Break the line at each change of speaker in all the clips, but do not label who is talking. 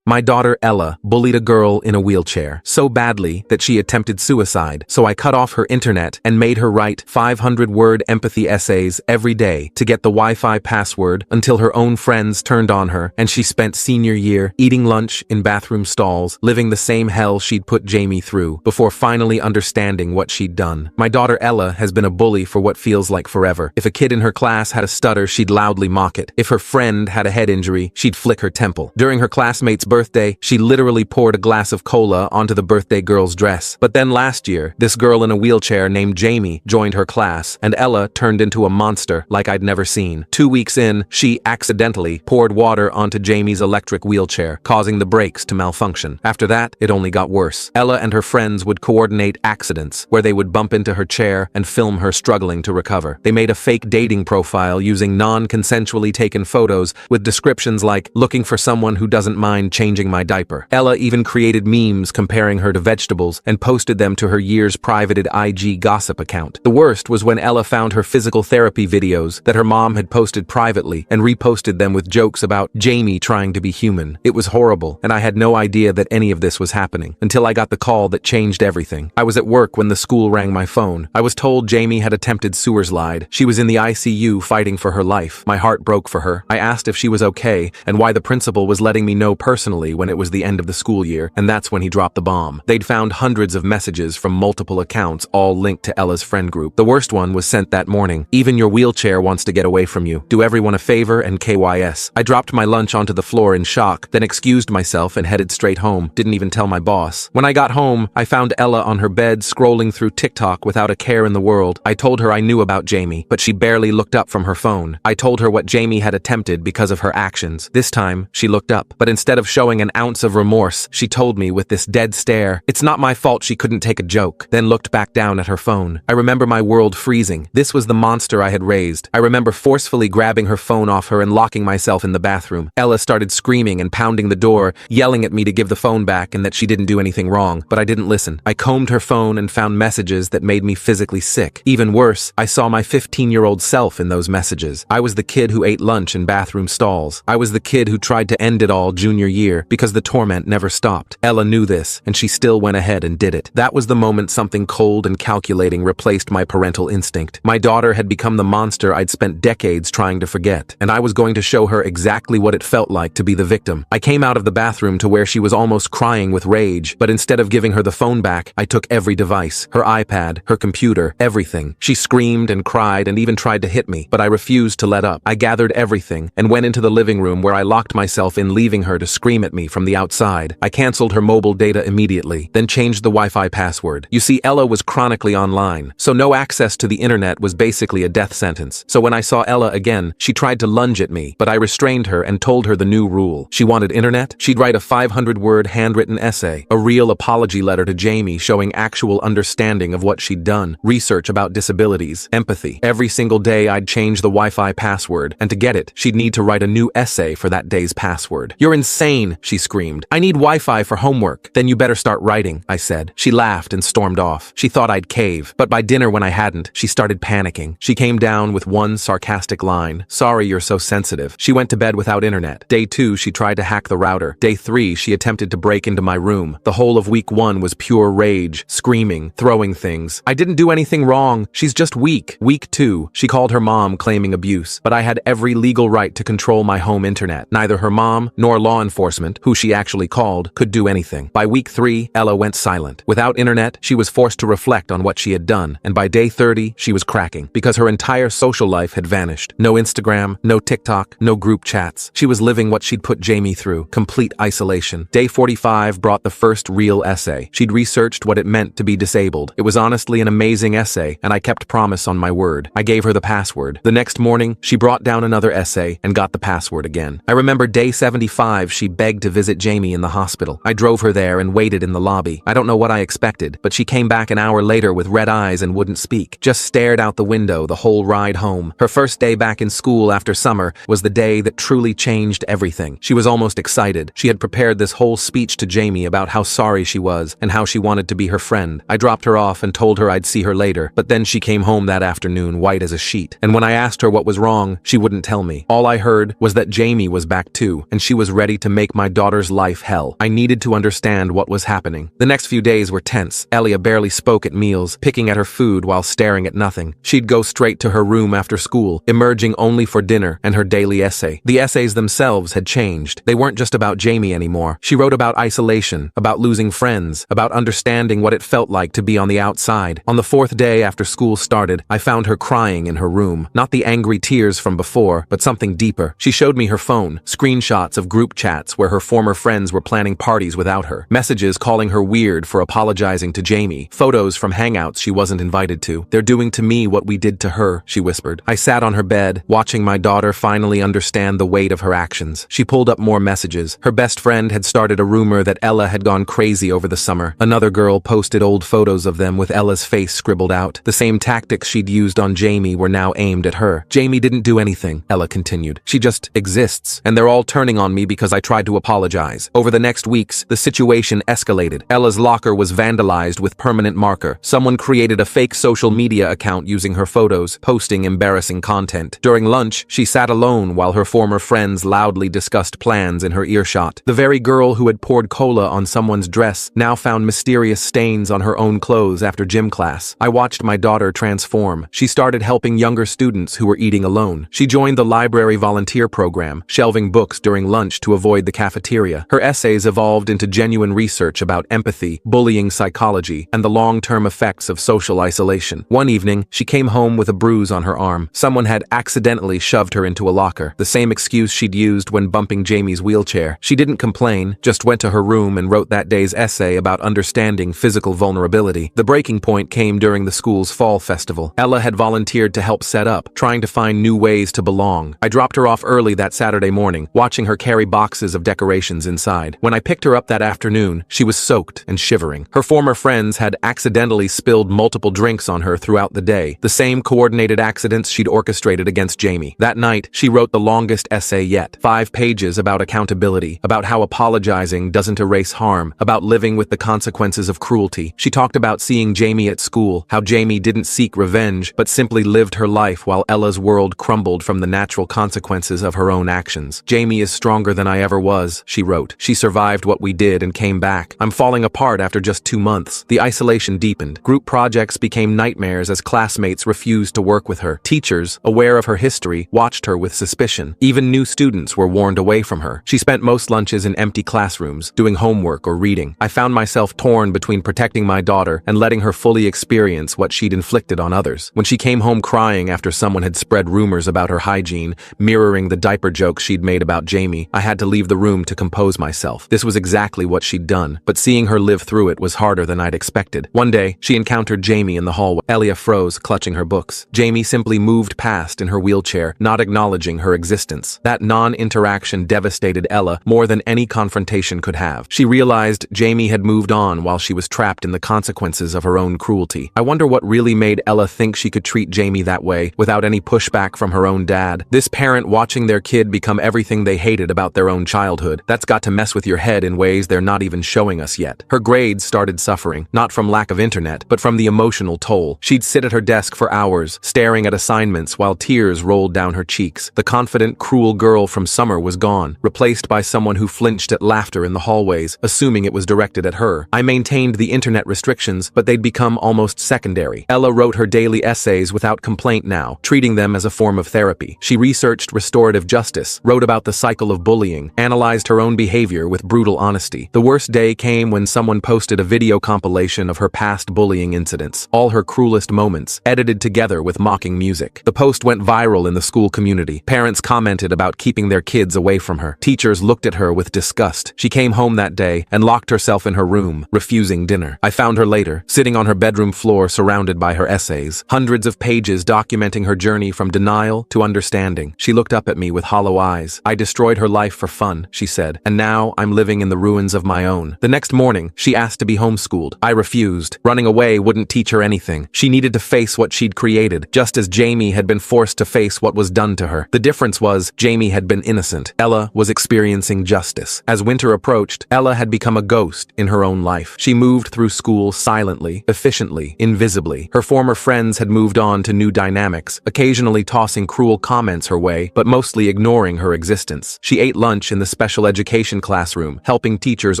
My daughter Ella bullied a girl in a wheelchair so badly that she attempted suicide, so I cut off her internet and made her write 500-word empathy essays every day to get the Wi-Fi password until her own friends turned on her and she spent senior year eating lunch in bathroom stalls, living the same hell she'd put Jamie through before finally understanding what she'd done. My daughter Ella has been a bully for what feels like forever. If a kid in her class had a stutter, she'd loudly mock it. If her friend had a head injury, she'd flick her temple. During her classmate's birthday, she literally poured a glass of cola onto the birthday girl's dress. But then last year, this girl in a wheelchair named Jamie joined her class, and Ella turned into a monster like I'd never seen. 2 weeks in, she accidentally poured water onto Jamie's electric wheelchair, causing the brakes to malfunction. After that, it only got worse. Ella and her friends would coordinate accidents where they would bump into her chair and film her struggling to recover. They made a fake dating profile using non-consensually taken photos with descriptions like, "looking for someone who doesn't mind changing my diaper." Ella even created memes comparing her to vegetables and posted them to her year's privated IG gossip account. The worst was when Ella found her physical therapy videos that her mom had posted privately and reposted them with jokes about Jamie trying to be human. It was horrible, and I had no idea that any of this was happening until I got the call that changed everything. I was at work when the school rang my phone. I was told Jamie had attempted sewer slide. She was in the ICU fighting for her life. My heart broke for her. I asked if she was okay and why the principal was letting me know personally when it was the end of the school year, and that's when he dropped the bomb. They'd found hundreds of messages from multiple accounts, all linked to Ella's friend group. The worst one was sent that morning. "Even your wheelchair wants to get away from you. Do everyone a favor and KYS." I dropped my lunch onto the floor in shock, then excused myself and headed straight home. Didn't even tell my boss. When I got home, I found Ella on her bed scrolling through TikTok without a care in the world. I told her I knew about Jamie, but she barely looked up from her phone. I told her what Jamie had attempted because of her actions. This time, she looked up, but instead of showing an ounce of remorse, she told me with this dead stare, "It's not my fault she couldn't take a joke," then looked back down at her phone. I remember my world freezing. This was the monster I had raised. I remember forcefully grabbing her phone off her and locking myself in the bathroom. Ella started screaming and pounding the door, yelling at me to give the phone back and that she didn't do anything wrong, but I didn't listen. I combed her phone and found messages that made me physically sick. Even worse, I saw my 15-year-old self in those messages. I was the kid who ate lunch in bathroom stalls. I was the kid who tried to end it all junior year because the torment never stopped. Ella knew this, and she still went ahead and did it. That was the moment something cold and calculating replaced my parental instinct. My daughter had become the monster I'd spent decades trying to forget, and I was going to show her exactly what it felt like to be the victim. I came out of the bathroom to where she was almost crying with rage, but instead of giving her the phone back, I took every device, her iPad, her computer, everything. She screamed and cried and even tried to hit me, but I refused to let up. I gathered everything and went into the living room where I locked myself in, leaving her to scream at me from the outside. I canceled her mobile data immediately, then changed the Wi-Fi password. You see, Ella was chronically online, so no access to the internet was basically a death sentence. So when I saw Ella again, she tried to lunge at me, but I restrained her and told her the new rule. She wanted internet? She'd write a 500-word handwritten essay, a real apology letter to Jamie showing actual understanding of what she'd done, research about disabilities, empathy. Every single day I'd change the Wi-Fi password, and to get it, she'd need to write a new essay for that day's password. "You're insane," she screamed. "I need Wi-Fi for homework." "Then you better start writing," I said. She laughed and stormed off. She thought I'd cave, but by dinner when I hadn't, she started panicking. She came down with one sarcastic line, "Sorry you're so sensitive." She went to bed without internet. Day 2, she tried to hack the router. Day 3, she attempted to break into my room. The whole of week 1 was pure rage, screaming, throwing things. "I didn't do anything wrong. She's just weak." Week 2, she called her mom claiming abuse, but I had every legal right to control my home internet. Neither her mom nor law enforcement, who she actually called, could do anything. By week 3, Ella went silent. Without internet, she was forced to reflect on what she had done, and by day 30, she was cracking, because her entire social life had vanished. No Instagram, no TikTok, no group chats. She was living what she'd put Jamie through, complete isolation. Day 45 brought the first real essay. She'd researched what it meant to be disabled. It was honestly an amazing essay, and I kept promise on my word. I gave her the password. The next morning, she brought down another essay and got the password again. I remember day 75, she begged to visit Jamie in the hospital. I drove her there and waited in the lobby. I don't know what I expected, but she came back an hour later with red eyes and wouldn't speak, just stared out the window the whole ride home. Her first day back in school after summer was the day that truly changed everything. She was almost excited. She had prepared this whole speech to Jamie about how sorry she was and how she wanted to be her friend. I dropped her off and told her I'd see her later, but then she came home that afternoon white as a sheet. And when I asked her what was wrong, she wouldn't tell me. All I heard was that Jamie was back too, and she was ready to make make my daughter's life hell. I needed to understand what was happening. The next few days were tense. Elia barely spoke at meals, picking at her food while staring at nothing. She'd go straight to her room after school, emerging only for dinner and her daily essay. The essays themselves had changed. They weren't just about Jamie anymore. She wrote about isolation, about losing friends, about understanding what it felt like to be on the outside. On the fourth day after school started, I found her crying in her room. Not the angry tears from before, but something deeper. She showed me her phone, screenshots of group chats where her former friends were planning parties without her, messages calling her weird for apologizing to Jamie, photos from hangouts she wasn't invited to. "They're doing to me what we did to her," she whispered. I sat on her bed, watching my daughter finally understand the weight of her actions. She pulled up more messages. Her best friend had started a rumor that Ella had gone crazy over the summer. Another girl posted old photos of them with Ella's face scribbled out. The same tactics she'd used on Jamie were now aimed at her. "Jamie didn't do anything," Ella continued. "She just exists, and they're all turning on me because I tried to apologize." Over the next weeks, the situation escalated. Ella's locker was vandalized with permanent marker. Someone created a fake social media account using her photos, posting embarrassing content. During lunch, she sat alone while her former friends loudly discussed plans in her earshot. The very girl who had poured cola on someone's dress now found mysterious stains on her own clothes after gym class. I watched my daughter transform. She started helping younger students who were eating alone. She joined the library volunteer program, shelving books during lunch to avoid the cafeteria. Her essays evolved into genuine research about empathy, bullying psychology, and the long-term effects of social isolation. One evening, she came home with a bruise on her arm. Someone had accidentally shoved her into a locker, the same excuse she'd used when bumping Jamie's wheelchair. She didn't complain, just went to her room and wrote that day's essay about understanding physical vulnerability. The breaking point came during the school's fall festival. Ella had volunteered to help set up, trying to find new ways to belong. I dropped her off early that Saturday morning, watching her carry boxes of decorations inside. When I picked her up that afternoon, she was soaked and shivering. Her former friends had accidentally spilled multiple drinks on her throughout the day, the same coordinated accidents she'd orchestrated against Jamie. That night, she wrote the longest essay yet, 5 pages about accountability, about how apologizing doesn't erase harm, about living with the consequences of cruelty. She talked about seeing Jamie at school, how Jamie didn't seek revenge, but simply lived her life while Ella's world crumbled from the natural consequences of her own actions. "Jamie is stronger than I ever was," she wrote. "She survived what we did and came back. I'm falling apart after just 2 months." The isolation deepened. Group projects became nightmares as classmates refused to work with her. Teachers, aware of her history, watched her with suspicion. Even new students were warned away from her. She spent most lunches in empty classrooms, doing homework or reading. I found myself torn between protecting my daughter and letting her fully experience what she'd inflicted on others. When she came home crying after someone had spread rumors about her hygiene, mirroring the diaper jokes she'd made about Jamie, I had to leave the room to compose myself. This was exactly what she'd done, but seeing her live through it was harder than I'd expected. One day, she encountered Jamie in the hallway. Elia froze, clutching her books. Jamie simply moved past in her wheelchair, not acknowledging her existence. That non-interaction devastated Ella more than any confrontation could have. She realized Jamie had moved on while she was trapped in the consequences of her own cruelty. I wonder what really made Ella think she could treat Jamie that way, without any pushback from her own dad. This parent watching their kid become everything they hated about their own childhood, that's got to mess with your head in ways they're not even showing us yet. Her grades started suffering, not from lack of internet, but from the emotional toll. She'd sit at her desk for hours, staring at assignments while tears rolled down her cheeks. The confident, cruel girl from summer was gone, replaced by someone who flinched at laughter in the hallways, assuming it was directed at her. I maintained the internet restrictions, but they'd become almost secondary. Ella wrote her daily essays without complaint now, treating them as a form of therapy. She researched restorative justice, wrote about the cycle of bullying, analyzed her own behavior with brutal honesty. The worst day came when someone posted a video compilation of her past bullying incidents, all her cruelest moments, edited together with mocking music. The post went viral in the school community. Parents commented about keeping their kids away from her. Teachers looked at her with disgust. She came home that day and locked herself in her room, refusing dinner. I found her later, sitting on her bedroom floor surrounded by her essays, hundreds of pages documenting her journey from denial to understanding. She looked up at me with hollow eyes. "I destroyed her life for fun," she said, "and now I'm living in the ruins of my own." The next morning, she asked to be homeschooled. I refused. Running away wouldn't teach her anything. She needed to face what she'd created, just as Jamie had been forced to face what was done to her. The difference was, Jamie had been innocent. Ella was experiencing justice. As winter approached, Ella had become a ghost in her own life. She moved through school silently, efficiently, invisibly. Her former friends had moved on to new dynamics, occasionally tossing cruel comments her way, but mostly ignoring her existence. She ate lunch in the special education classroom, helping teachers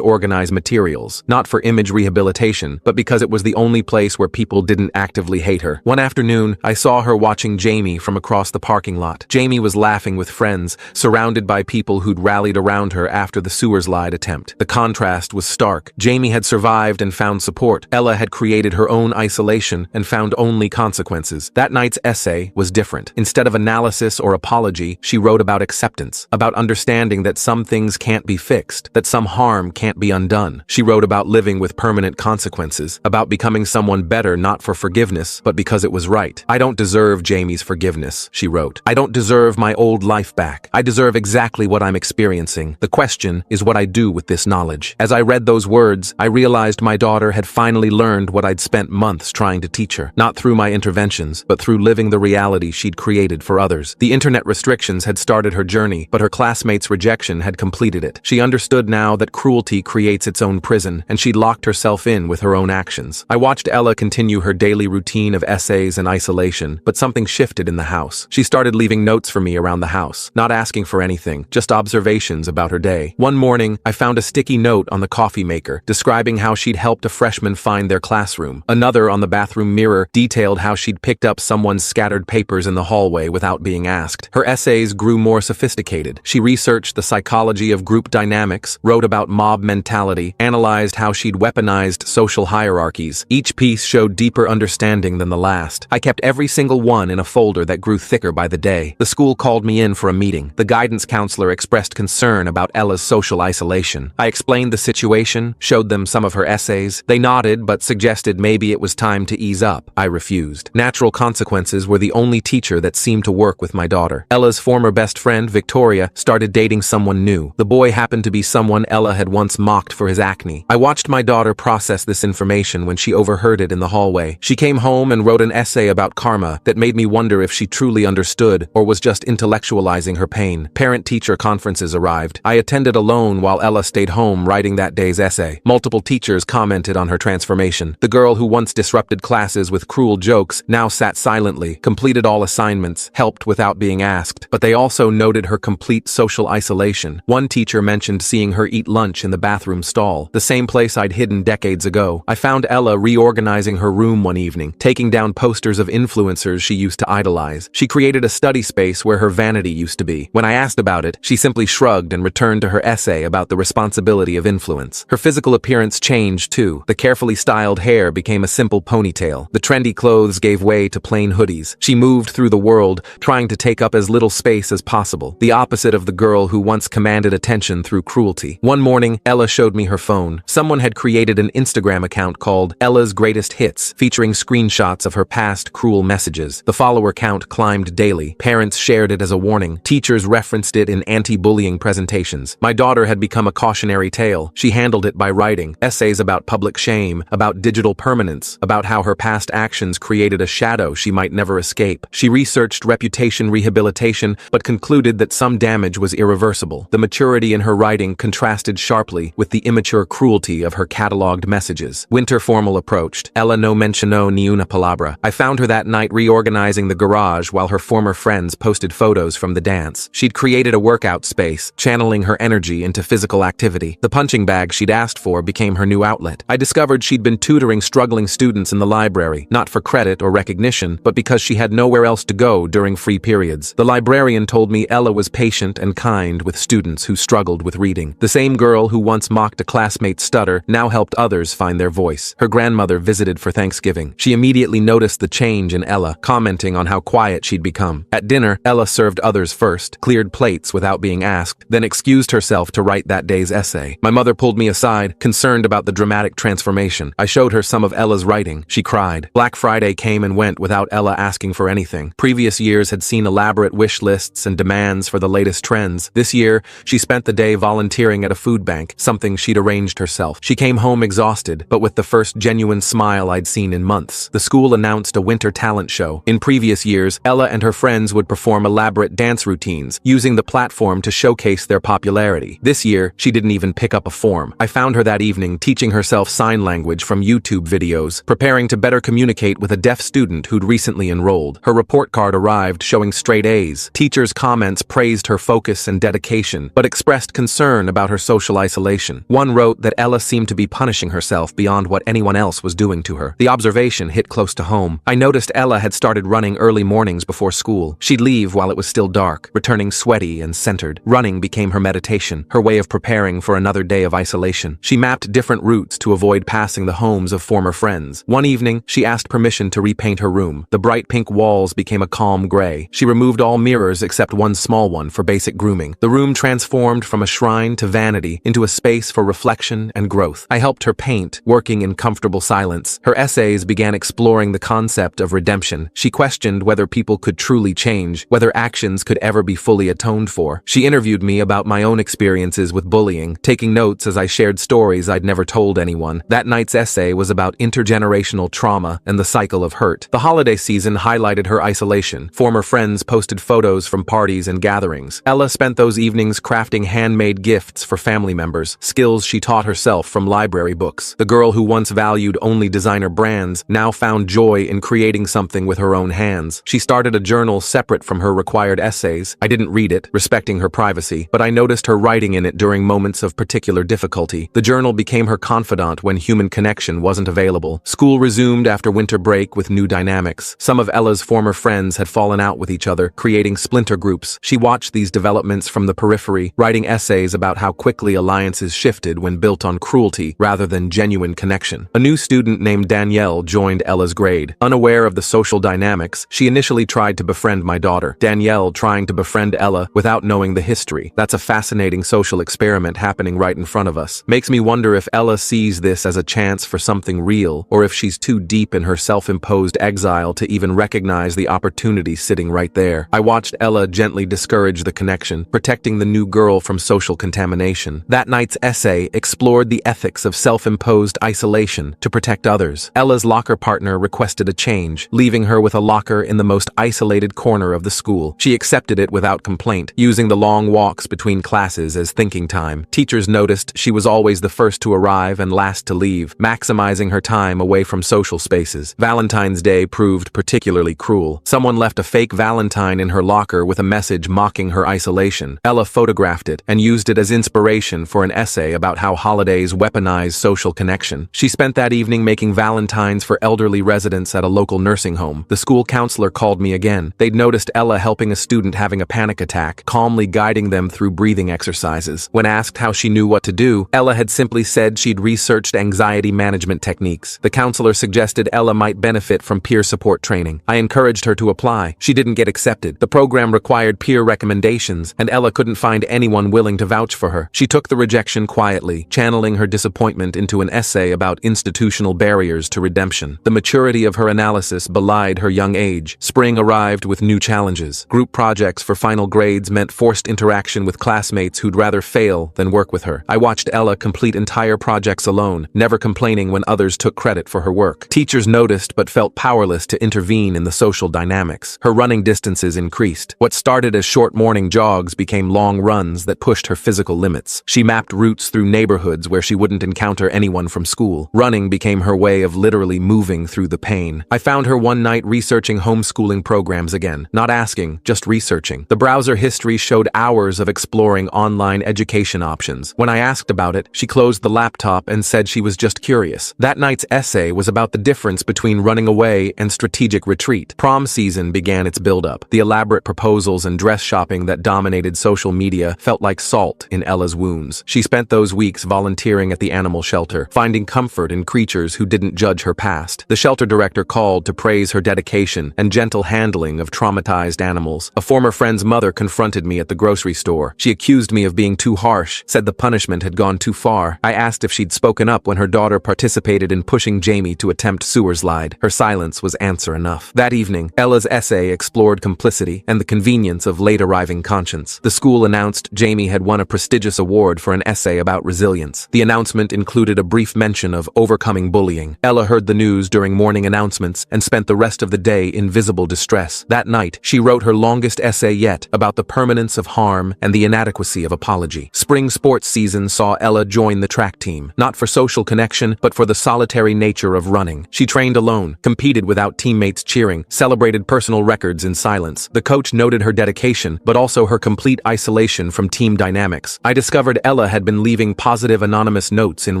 organize materials, not for image rehabilitation, but because it was the only place where people didn't actively hate her. One afternoon, I saw her watching Jamie from across the parking lot. Jamie was laughing with friends, surrounded by people who'd rallied around her after the sewer slide attempt. The contrast was stark. Jamie had survived and found support. Ella had created her own isolation and found only consequences. That night's essay was different. Instead of analysis or apology, she wrote about acceptance, about understanding that some things can't be fixed, that some harm can't be undone. She wrote about living with permanent consequences, about becoming someone better not for forgiveness, but because it was right. I don't deserve Jamie's forgiveness, she wrote. I don't deserve my old life back. I deserve exactly what I'm experiencing. The question is what I do with this knowledge. As I read those words, I realized my daughter had finally learned what I'd spent months trying to teach her, not through my interventions, but through living the reality she'd created for others. The internet restrictions had started her journey, but her classmates' rejection had completed it. She understood now that cruelty creates its own prison, and she'd locked herself in with her own actions. I watched Ella continue her daily routine of essays and isolation, but something shifted in the house. She started leaving notes for me around the house, not asking for anything, just observations about her day. One morning, I found a sticky note on the coffee maker, describing how she'd helped a freshman find their classroom. Another on the bathroom mirror detailed how she'd picked up someone's scattered papers in the hallway without being asked. Her essays grew more sophisticated. She researched the psychology of group dynamics, wrote about mob mentality, analyzed how she'd weaponized social hierarchies. Each piece showed deeper understanding than the last. I kept every single one in a folder that grew thicker by the day. The school called me in for a meeting. The guidance counselor expressed concern about Ella's social isolation. I explained the situation, showed them some of her essays. They nodded but suggested maybe it was time to ease up. I refused. Natural consequences were the only teacher that seemed to work with my daughter. Ella's former best friend, Victoria, started dating someone new. The boy happened to be someone Ella had once mocked for his acne. I watched my daughter process this information when she overheard it in the hallway. She came home and wrote an essay about karma that made me wonder if she truly understood or was just intellectualizing her pain. Parent-teacher conferences arrived. I attended alone while Ella stayed home writing that day's essay. Multiple teachers commented on her transformation. The girl who once disrupted classes with cruel jokes now sat silently, completed all assignments, helped without being asked. But they also noted her complete social isolation. One teacher mentioned seeing her eat lunch in the bathroom stall, the same place I'd hidden decades ago. I found Ella reorganizing her room one evening, taking down posters of influencers she used to idolize. She created a study space where her vanity used to be. When I asked about it, she simply shrugged and returned to her essay about the responsibility of influence. Her physical appearance changed too. The carefully styled hair became a simple ponytail. The trendy clothes gave way to plain hoodies. She moved through the world, trying to take up as little space as possible, the opposite of the girl who once commanded attention through cruelty. One morning, Ella showed me her phone. Someone had created an Instagram account called Ella's Greatest Hits, featuring screenshots of her past cruel messages. The follower count climbed daily. Parents shared it as a warning. Teachers referenced it in anti-bullying presentations. My daughter had become a cautionary tale. She handled it by writing essays about public shame, about digital permanence, about how her past actions created a shadow she might never escape. She researched reputation rehabilitation, but concluded that some damage was irreversible. The maturity in her writing contrasted sharply with the immature cruelty of her cataloged messages. Winter formal approached. Ella no mencionó ni una palabra. I found her that night reorganizing the garage while her former friends posted photos from the dance. She'd created a workout space, channeling her energy into physical activity. The punching bag she'd asked for became her new outlet. I discovered she'd been tutoring struggling students in the library, not for credit or recognition, but because she had nowhere else to go during free periods. The librarian told me Ella was patient and kind with students who struggled with reading. The same girl who once mocked a classmate's stutter now helped others find their voice. Her grandmother visited for Thanksgiving. She immediately noticed the change in Ella, commenting on how quiet she'd become. At dinner, Ella served others first, cleared plates without being asked, then excused herself to write that day's essay. My mother pulled me aside, concerned about the dramatic transformation. I showed her some of Ella's writing. She cried. Black Friday came and went without Ella asking for anything. Previous years had seen elaborate wish lists and demands for the latest trends. This year, she spent the day volunteering at a food bank, something she'd arranged herself. She came home exhausted, but with the first genuine smile I'd seen in months. The school announced a winter talent show. In previous years, Ella and her friends would perform elaborate dance routines, using the platform to showcase their popularity. This year, she didn't even pick up a form. I found her that evening teaching herself sign language from YouTube videos, preparing to better communicate with a deaf student who'd recently enrolled. Her report card arrived showing straight A's. Teachers' comments praised her focus and dedication, but expressed concern about her social isolation. One wrote that Ella seemed to be punishing herself beyond what anyone else was doing to her. The observation hit close to home. I noticed Ella had started running early mornings before school. She'd leave while it was still dark, returning sweaty and centered. Running became her meditation, her way of preparing for another day of isolation. She mapped different routes to avoid passing the homes of former friends. One evening, she asked permission to repaint her room. The bright pink walls became a calm gray. She removed all mirrors except one small one for basic grooming. The room transformed from a shrine to vanity into a space for reflection and growth. I helped her paint, working in comfortable silence. Her essays began exploring the concept of redemption. She questioned whether people could truly change, whether actions could ever be fully atoned for. She interviewed me about my own experiences with bullying, taking notes as I shared stories I'd never told anyone. That night's essay was about intergenerational trauma and the cycle of hurt. The holiday season highlighted her isolation. Former friends posted photos from parties and gatherings. Ella spent those evenings crafting handmade gifts for family members, skills she taught herself from library books. The girl who once valued only designer brands now found joy in creating something with her own hands. She started a journal separate from her required essays. I didn't read it, respecting her privacy, but I noticed her writing in it during moments of particular difficulty. The journal became her confidant when human connection wasn't available. School resumed after winter break with new dynamics. Some of Ella's former friends had fallen out with each other, creating splinter groups. She watched these developments from the periphery, writing essays about how quickly alliances shifted when built on cruelty rather than genuine connection. A new student named Danielle joined Ella's grade. Unaware of the social dynamics, she initially tried to befriend my daughter. Danielle trying to befriend Ella without knowing the history. That's a fascinating social experiment happening right in front of us. Makes me wonder if Ella sees this as a chance for something real, or if she's too deep in her self-imposed exile to even recognize the opportunity sitting right there. I watched Ella gently discourage the connection, protecting the new girl from social contamination. That night's essay explored the ethics of self-imposed isolation to protect others. Ella's locker partner requested a change, leaving her with a locker in the most isolated corner of the school. She accepted it without complaint, using the long walks between classes as thinking time. Teachers noticed she was always the first to arrive and last to leave, maximizing her time away from social spaces. Valentine's Day proved particularly cruel. Someone left a fake Valentine in her locker with a message mocking her isolation. Ella photographed it and used it as inspiration for an essay about how holidays weaponize social connection. She spent that evening making Valentines for elderly residents at a local nursing home. The school counselor called me again. They'd noticed Ella helping a student having a panic attack, calmly guiding them through breathing exercises. When asked how she knew what to do, Ella had simply said she'd researched anxiety management techniques. The counselor suggested Ella might benefit from peer support training. I encouraged her to apply. She didn't get accepted. The program required peer recommendations, and Ella couldn't find anyone willing to vouch for her. She took the rejection quietly, channeling her disappointment into an essay about institutional barriers to redemption. The maturity of her analysis belied her young age. Spring arrived with new challenges. Group projects for final grades meant forced interaction with classmates who'd rather fail than work with her. I watched Ella complete entire projects alone, never complaining when others took credit for her work. Teachers noticed but felt powerless to intervene in the social dynamics. Her running distances increased. What started as short morning jogs became long runs that pushed her physical limits. She mapped routes through neighborhoods where she wouldn't encounter anyone from school. Running became her way of literally moving through the pain. I found her one night researching homeschooling programs again, not asking, just researching. The browser history showed hours of exploring online education options. When I asked about it, she closed the laptop and said she was just curious. That night's essay was about the difference between running away and strategic retreat. Prom season began its build-up. The elaborate proposals and dress shopping that dominated social media felt like salt in Ella's wounds. She spent those weeks volunteering at the animal shelter, finding comfort in creatures who didn't judge her past. The shelter director called to praise her dedication and gentle handling of traumatized animals. A former friend's mother confronted me at the grocery store. She accused me of being too harsh, said the punishment had gone too far. I asked if she'd spoken up when her daughter participated in pushing Jamie to attempt sewer slide. Her silence was answer enough. That evening, Ella's essay explored complicity and the convenience of late-arriving conscience. The school announced Jamie had won a prestigious award for an essay about resilience. The announcement included a brief mention of overcoming bullying. Ella heard the news during morning announcements and spent the rest of the day in visible distress. That night, she wrote her longest essay yet about the permanence of harm and the inadequacy of apology. Spring sports season saw Ella join the track team, not for social connection, but for the solitary nature of running. She trained alone, competed without teammates cheering, celebrated personal records in silence. The coach noted her dedication, but also her complete isolation isolation from team dynamics. I discovered Ella had been leaving positive anonymous notes in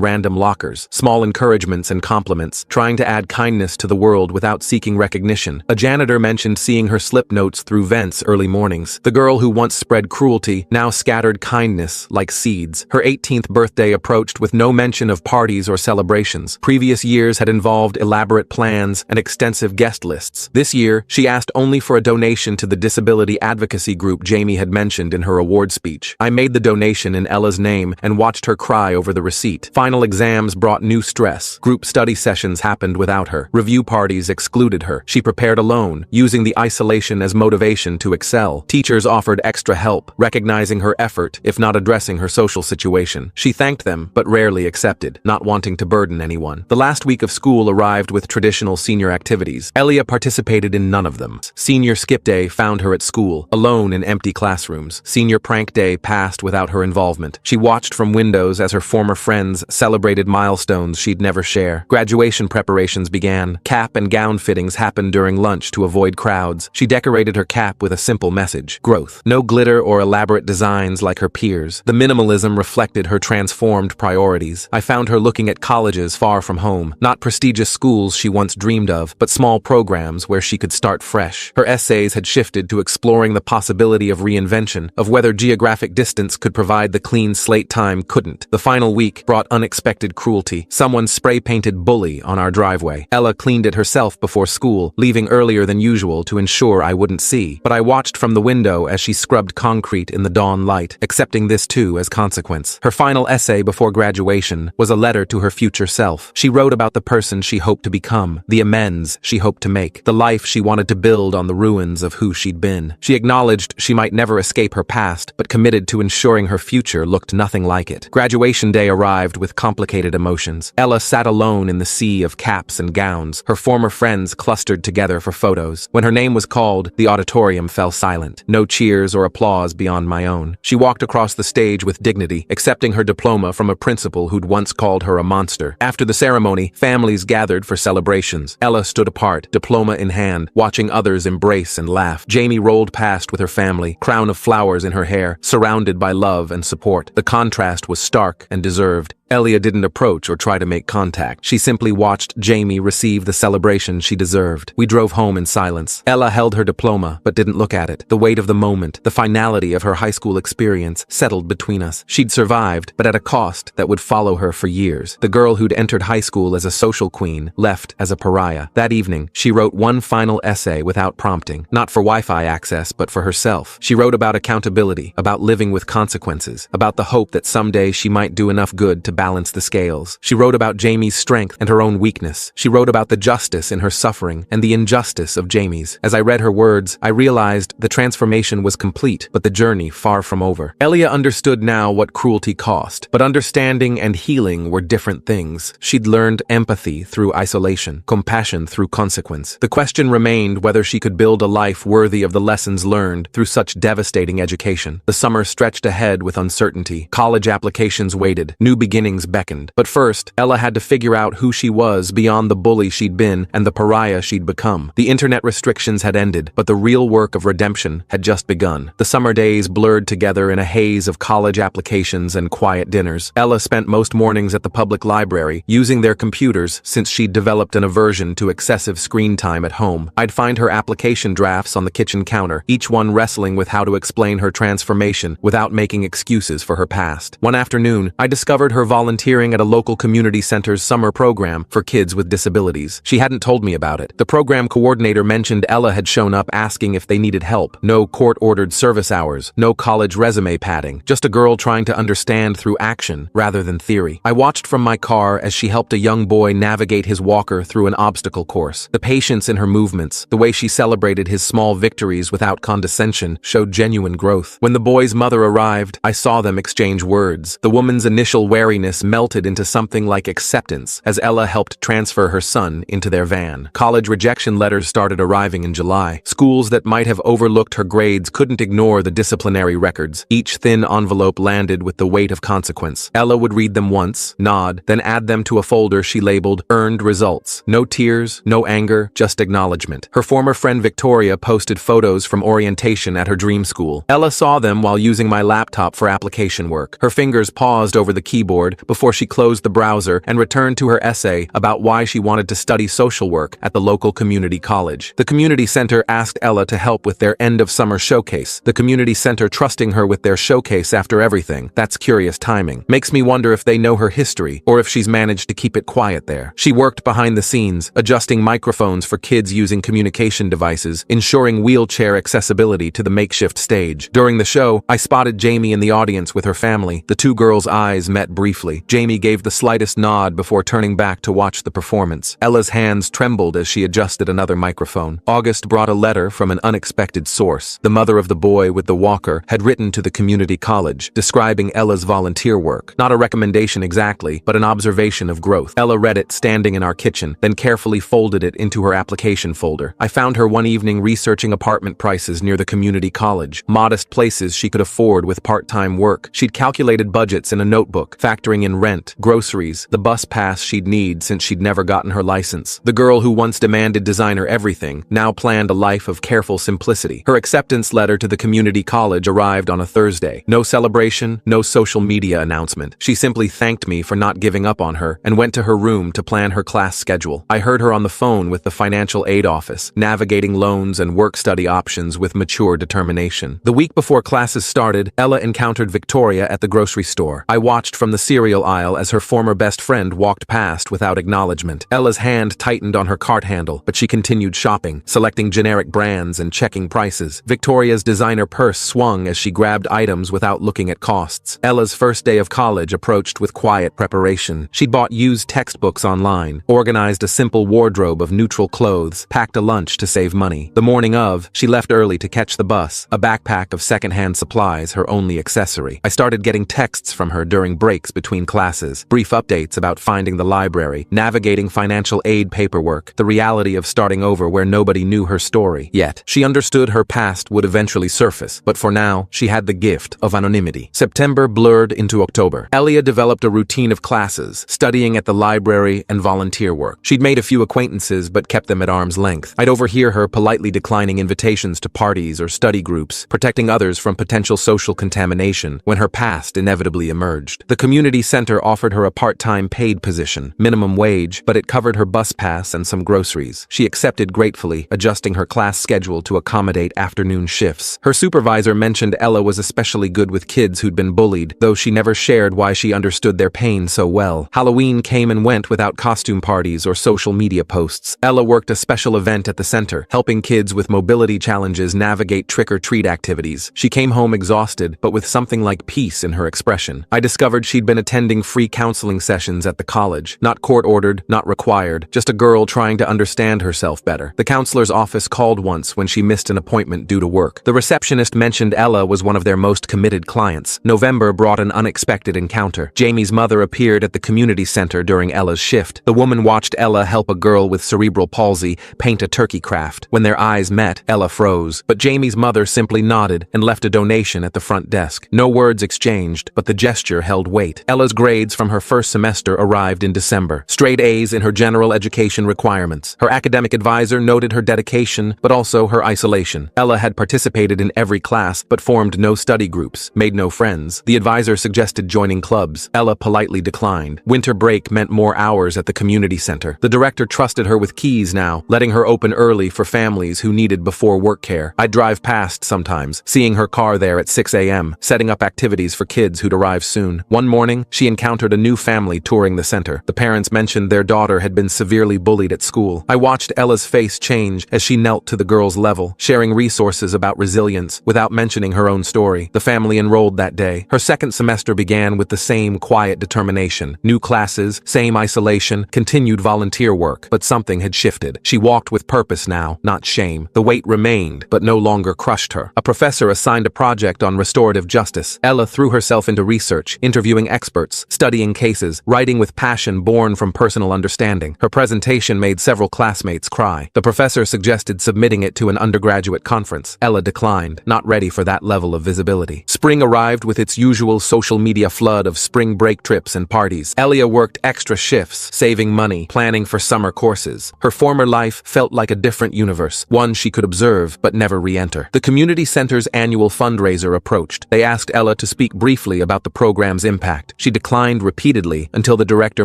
random lockers, small encouragements and compliments, trying to add kindness to the world without seeking recognition. A janitor mentioned seeing her slip notes through vents early mornings. The girl who once spread cruelty now scattered kindness like seeds. Her 18th birthday approached with no mention of parties or celebrations. Previous years had involved elaborate plans and extensive guest lists. This year, she asked only for a donation to the disability advocacy group Jamie had mentioned in her award speech. I made the donation in Ella's name and watched her cry over the receipt. Final exams brought new stress. Group study sessions happened without her. Review parties excluded her. She prepared alone, using the isolation as motivation to excel. Teachers offered extra help, recognizing her effort if not addressing her social situation. She thanked them, but rarely accepted, not wanting to burden anyone. The last week of school arrived with traditional senior activities. Elia participated in none of them. Senior skip day found her at school, alone in empty classrooms. Senior prank day passed without her involvement. She watched from windows as her former friends celebrated milestones she'd never share. Graduation preparations began. Cap and gown fittings happened during lunch to avoid crowds. She decorated her cap with a simple message: growth. No glitter or elaborate designs like her peers. The minimalism reflected her transformed priorities. I found her looking at colleges far from home, not prestigious schools she once dreamed of, but small programs where she could start fresh. Her essays had shifted to exploring the possibility of reinvention, of whether geographic distance could provide the clean slate time couldn't. The final week brought unexpected cruelty. Someone spray-painted bully on our driveway. Ella cleaned it herself before school, leaving earlier than usual to ensure I wouldn't see. But I watched from the window as she scrubbed concrete in the dawn light, accepting this too as consequence. Her final essay before graduation was a letter to her future self. She wrote about the person she hoped to become, the amends she hoped to make, the life she wanted to build on the ruins of who she'd been. She acknowledged she might never escape her past, but committed to ensuring her future looked nothing like it. Graduation day arrived with complicated emotions. Ella sat alone in the sea of caps and gowns, her former friends clustered together for photos. When her name was called, the auditorium fell silent. No cheers or applause beyond my own. She walked across the stage with dignity, accepting her diploma from a principal who'd once called her a monster. After the ceremony, families gathered for celebrations. Ella stood apart, diploma in hand, watching others embrace and laugh. Jamie rolled past with her family, crown of flowers in her hair, surrounded by love and support. The contrast was stark and deserved. Elia didn't approach or try to make contact. She simply watched Jamie receive the celebration she deserved. We drove home in silence. Ella held her diploma, but didn't look at it. The weight of the moment, the finality of her high school experience, settled between us. She'd survived, but at a cost that would follow her for years. The girl who'd entered high school as a social queen left as a pariah. That evening, she wrote one final essay without prompting. Not for Wi-Fi access, but for herself. She wrote about accountability, about living with consequences, about the hope that someday she might do enough good to balance the scales. She wrote about Jamie's strength and her own weakness. She wrote about the justice in her suffering and the injustice of Jamie's. As I read her words, I realized the transformation was complete, but the journey far from over. Elia understood now what cruelty cost, but understanding and healing were different things. She'd learned empathy through isolation, compassion through consequence. The question remained whether she could build a life worthy of the lessons learned through such devastating education. The summer stretched ahead with uncertainty. College applications waited. New beginnings beckoned. But first, Ella had to figure out who she was beyond the bully she'd been and the pariah she'd become. The internet restrictions had ended, but the real work of redemption had just begun. The summer days blurred together in a haze of college applications and quiet dinners. Ella spent most mornings at the public library, using their computers since she'd developed an aversion to excessive screen time at home. I'd find her application drafts on the kitchen counter, each one wrestling with how to explain her transformation without making excuses for her past. One afternoon, I discovered her volunteering at a local community center's summer program for kids with disabilities. She hadn't told me about it. The program coordinator mentioned Ella had shown up asking if they needed help. No court-ordered service hours, no college resume padding, just a girl trying to understand through action rather than theory. I watched from my car as she helped a young boy navigate his walker through an obstacle course. The patience in her movements, the way she celebrated his small victories without condescension, showed genuine growth. When the boy's mother arrived, I saw them exchange words. The woman's initial wariness loneliness melted into something like acceptance as Ella helped transfer her son into their van. College rejection letters started arriving in July. Schools that might have overlooked her grades couldn't ignore the disciplinary records. Each thin envelope landed with the weight of consequence. Ella would read them once, nod, then add them to a folder she labeled Earned Results. No tears, no anger, just acknowledgement. Her former friend Victoria posted photos from orientation at her dream school. Ella saw them while using my laptop for application work. Her fingers paused over the keyboard before she closed the browser and returned to her essay about why she wanted to study social work at the local community college. The community center asked Ella to help with their end-of-summer showcase. The community center trusting her with their showcase after everything. That's curious timing. Makes me wonder if they know her history or if she's managed to keep it quiet there. She worked behind the scenes, adjusting microphones for kids using communication devices, ensuring wheelchair accessibility to the makeshift stage. During the show, I spotted Jamie in the audience with her family. The two girls' eyes met briefly. Jamie gave the slightest nod before turning back to watch the performance. Ella's hands trembled as she adjusted another microphone. August brought a letter from an unexpected source. The mother of the boy with the walker had written to the community college, describing Ella's volunteer work. Not a recommendation exactly, but an observation of growth. Ella read it standing in our kitchen, then carefully folded it into her application folder. I found her one evening researching apartment prices near the community college, modest places she could afford with part-time work. She'd calculated budgets in a notebook, factoring in rent, groceries, the bus pass she'd need since she'd never gotten her license. The girl who once demanded designer everything now planned a life of careful simplicity. Her acceptance letter to the community college arrived on a Thursday. No celebration, no social media announcement. She simply thanked me for not giving up on her and went to her room to plan her class schedule. I heard her on the phone with the financial aid office, navigating loans and work-study options with mature determination. The week before classes started, Ella encountered Victoria at the grocery store. I watched from the cereal aisle as her former best friend walked past without acknowledgement. Ella's hand tightened on her cart handle, but she continued shopping, selecting generic brands and checking prices. Victoria's designer purse swung as she grabbed items without looking at costs. Ella's first day of college approached with quiet preparation. She'd bought used textbooks online, organized a simple wardrobe of neutral clothes, packed a lunch to save money. The morning of, she left early to catch the bus, a backpack of secondhand supplies her only accessory. I started getting texts from her during breaks between classes, brief updates about finding the library, navigating financial aid paperwork, the reality of starting over where nobody knew her story. Yet, she understood her past would eventually surface, but for now, she had the gift of anonymity. September blurred into October. Elia developed a routine of classes, studying at the library and volunteer work. She'd made a few acquaintances but kept them at arm's length. I'd overhear her politely declining invitations to parties or study groups, protecting others from potential social contamination when her past inevitably emerged. The community center offered her a part-time paid position, minimum wage, but it covered her bus pass and some groceries. She accepted gratefully, adjusting her class schedule to accommodate afternoon shifts. Her supervisor mentioned Ella was especially good with kids who'd been bullied, though she never shared why she understood their pain so well. Halloween came and went without costume parties or social media posts. Ella worked a special event at the center, helping kids with mobility challenges navigate trick-or-treat activities. She came home exhausted, but with something like peace in her expression. I discovered she'd been attending free counseling sessions at the college. Not court-ordered, not required, just a girl trying to understand herself better. The counselor's office called once when she missed an appointment due to work. The receptionist mentioned Ella was one of their most committed clients. November brought an unexpected encounter. Jamie's mother appeared at the community center during Ella's shift. The woman watched Ella help a girl with cerebral palsy paint a turkey craft. When their eyes met, Ella froze, but Jamie's mother simply nodded and left a donation at the front desk. No words exchanged, but the gesture held weight. Ella's grades from her first semester arrived in December. Straight A's in her general education requirements. Her academic advisor noted her dedication, but also her isolation. Ella had participated in every class, but formed no study groups, made no friends. The advisor suggested joining clubs. Ella politely declined. Winter break meant more hours at the community center. The director trusted her with keys now, letting her open early for families who needed before work care. I'd drive past sometimes, seeing her car there at 6 a.m., setting up activities for kids who'd arrive soon. One morning, she encountered a new family touring the center. The parents mentioned their daughter had been severely bullied at school. I watched Ella's face change as she knelt to the girl's level, sharing resources about resilience without mentioning her own story. The family enrolled that day. Her second semester began with the same quiet determination. New classes, same isolation, continued volunteer work, but something had shifted. She walked with purpose now, not shame. The weight remained, but no longer crushed her. A professor assigned a project on restorative justice. Ella threw herself into research, interviewing experts experts, studying cases, writing with passion born from personal understanding. Her presentation made several classmates cry. The professor suggested submitting it to an undergraduate conference. Ella declined, not ready for that level of visibility. Spring arrived with its usual social media flood of spring break trips and parties. Elia worked extra shifts, saving money, planning for summer courses. Her former life felt like a different universe, one she could observe but never re-enter. The community center's annual fundraiser approached. They asked Ella to speak briefly about the program's impact. She declined repeatedly until the director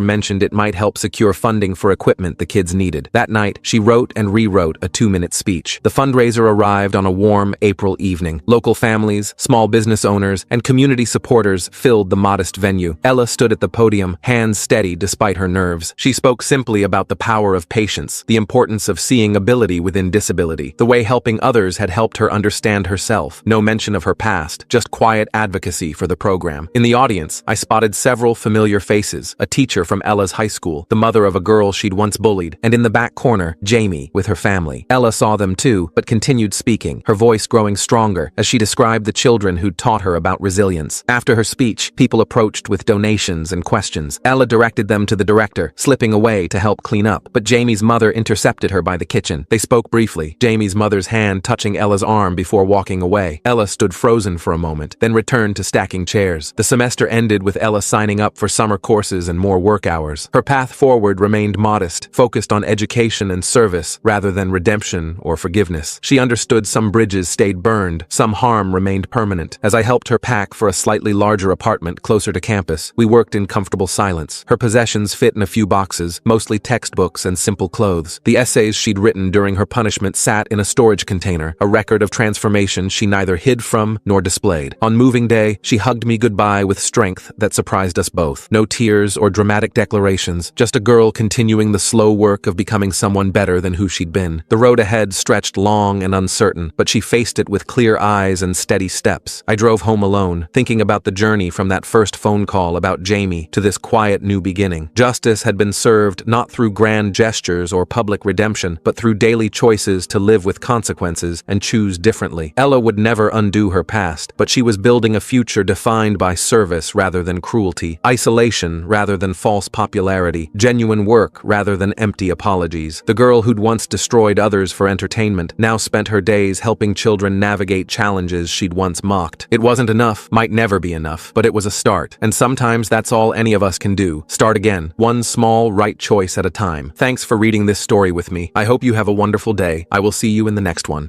mentioned it might help secure funding for equipment the kids needed. That night, she wrote and rewrote a 2-minute speech. The fundraiser arrived on a warm April evening. Local families, small business owners, and community supporters filled the modest venue. Ella stood at the podium, hands steady despite her nerves. She spoke simply about the power of patience, the importance of seeing ability within disability, the way helping others had helped her understand herself. No mention of her past, just quiet advocacy for the program. In the audience, I spotted several familiar faces: a teacher from Ella's high school, the mother of a girl she'd once bullied, and in the back corner, Jamie with her family. Ella saw them too, but continued speaking, her voice growing stronger as she described the children who'd taught her about resilience. After her speech, people approached with donations and questions. Ella directed them to the director, slipping away to help clean up, but Jamie's mother intercepted her by the kitchen. They spoke briefly, Jamie's mother's hand touching Ella's arm before walking away. Ella stood frozen for a moment, then returned to stacking chairs. The semester ended with Ella signing up for summer courses and more work hours. Her path forward remained modest, focused on education and service rather than redemption or forgiveness. She understood some bridges stayed burned, some harm remained permanent. As I helped her pack for a slightly larger apartment closer to campus, we worked in comfortable silence. Her possessions fit in a few boxes, mostly textbooks and simple clothes. The essays she'd written during her punishment sat in a storage container, a record of transformation she neither hid from nor displayed. On moving day, she hugged me goodbye with strength that surprised us both. No tears or dramatic declarations, just a girl continuing the slow work of becoming someone better than who she'd been. The road ahead stretched long and uncertain, but she faced it with clear eyes and steady steps. I drove home alone, thinking about the journey from that first phone call about Jamie to this quiet new beginning. Justice had been served not through grand gestures or public redemption, but through daily choices to live with consequences and choose differently. Ella would never undo her past, but she was building a future defined by service rather than cruelty, isolation rather than false popularity, genuine work rather than empty apologies. The girl who'd once destroyed others for entertainment now spent her days helping children navigate challenges she'd once mocked. It wasn't enough, might never be enough, but it was a start. And sometimes that's all any of us can do. Start again, one small right choice at a time. Thanks for reading this story with me. I hope you have a wonderful day. I will see you in the next one.